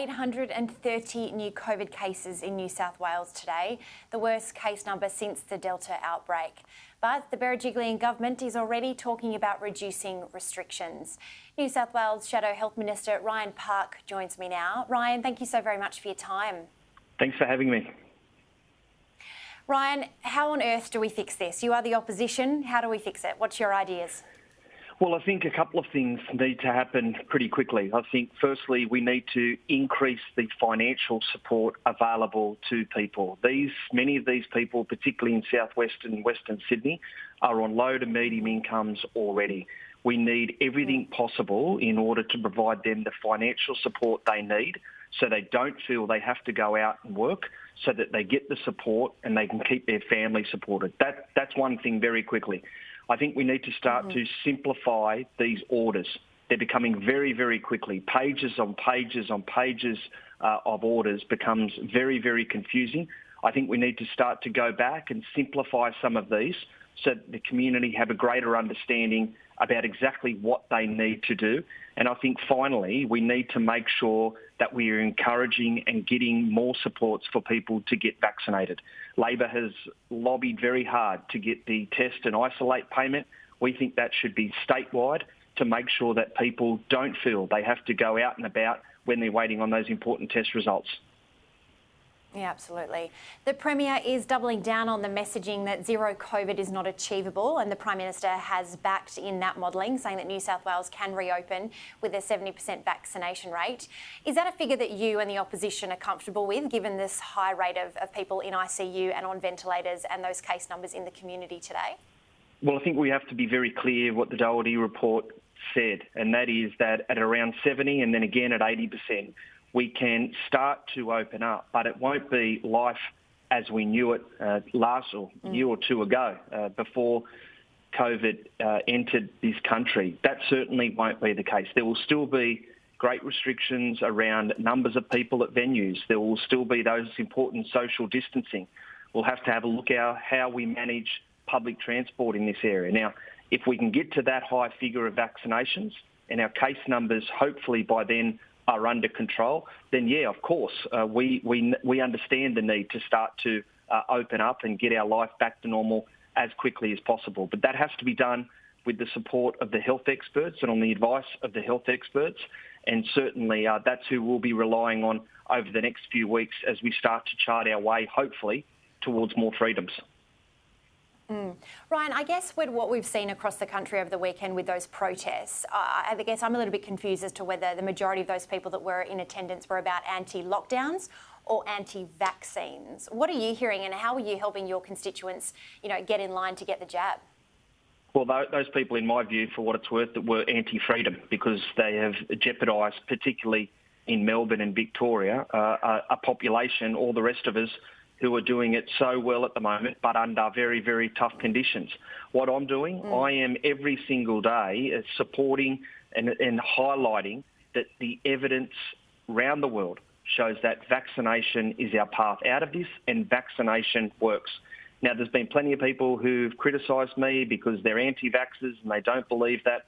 830 new COVID cases in New South Wales today, the worst case number since the Delta outbreak. But the Berejiklian government is already talking about reducing restrictions. New South Wales Shadow Health Minister Ryan Park joins me now. Ryan, thank you so very much for your time. Thanks for having me. Ryan, how on earth do we fix this? You are the opposition. How do we fix it? What's your ideas? Well, I think a couple of things need to happen pretty quickly. I think, firstly, we need to increase the financial support available to people. Many of these people, particularly in southwest and Western Sydney, are on low to medium incomes already. We need everything possible in order to provide them the financial support they need so they don't feel they have to go out and work, so that they get the support and they can keep their family supported. That's one thing very quickly. I think we need to start to simplify these orders. They're becoming very, very quickly. Pages on pages on pages of orders becomes very, very confusing. I think we need to start to go back and simplify some of these so that the community have a greater understanding about exactly what they need to do. And I think finally, we need to make sure that we are encouraging and getting more supports for people to get vaccinated. Labor has lobbied very hard to get the test and isolate payment. We think that should be statewide to make sure that people don't feel they have to go out and about when they're waiting on those important test results. Yeah, absolutely. The Premier is doubling down on the messaging that zero COVID is not achievable, and the Prime Minister has backed in that modelling, saying that New South Wales can reopen with a 70% vaccination rate. Is that a figure that you and the opposition are comfortable with, given this high rate of people in ICU and on ventilators and those case numbers in the community today? Well, I think we have to be very clear what the Doherty report said, and that is that at around 70 and then again at 80%, we can start to open up, but it won't be life as we knew it last year or two ago, before COVID entered this country. That certainly won't be the case. There will still be great restrictions around numbers of people at venues. There will still be those important social distancing. We'll have to have a look at how we manage public transport in this area. Now, if we can get to that high figure of vaccinations and our case numbers hopefully by then are under control, then yeah, of course, we understand the need to start to open up and get our life back to normal as quickly as possible. But that has to be done with the support of the health experts and on the advice of the health experts. And certainly that's who we'll be relying on over the next few weeks as we start to chart our way, hopefully, towards more freedoms. Ryan, I guess with what we've seen across the country over the weekend with those protests, I guess I'm a little bit confused as to whether the majority of those people that were in attendance were about anti-lockdowns or anti-vaccines. What are you hearing, and how are you helping your constituents, get in line to get the jab? Well, those people, in my view, for what it's worth, that were anti-freedom, because they have jeopardised, particularly in Melbourne and Victoria, a population, all the rest of us, who are doing it so well at the moment, but under very, very tough conditions. What I'm doing, I am every single day supporting and highlighting that the evidence around the world shows that vaccination is our path out of this, and vaccination works. Now, there's been plenty of people who've criticised me because they're anti-vaxxers and they don't believe that.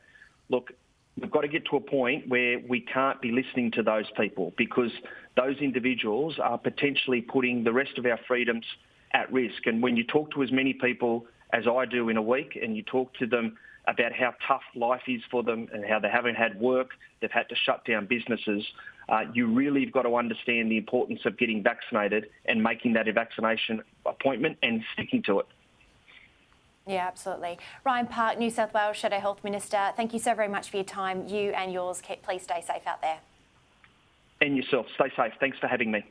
Look, we've got to get to a point where we can't be listening to those people, because those individuals are potentially putting the rest of our freedoms at risk. And when you talk to as many people as I do in a week, and you talk to them about how tough life is for them and how they haven't had work, they've had to shut down businesses, you really have got to understand the importance of getting vaccinated and making that a vaccination appointment and sticking to it. Yeah, absolutely. Ryan Park, New South Wales Shadow Health Minister, thank you so very much for your time. You and yours, please stay safe out there. And yourself, stay safe. Thanks for having me.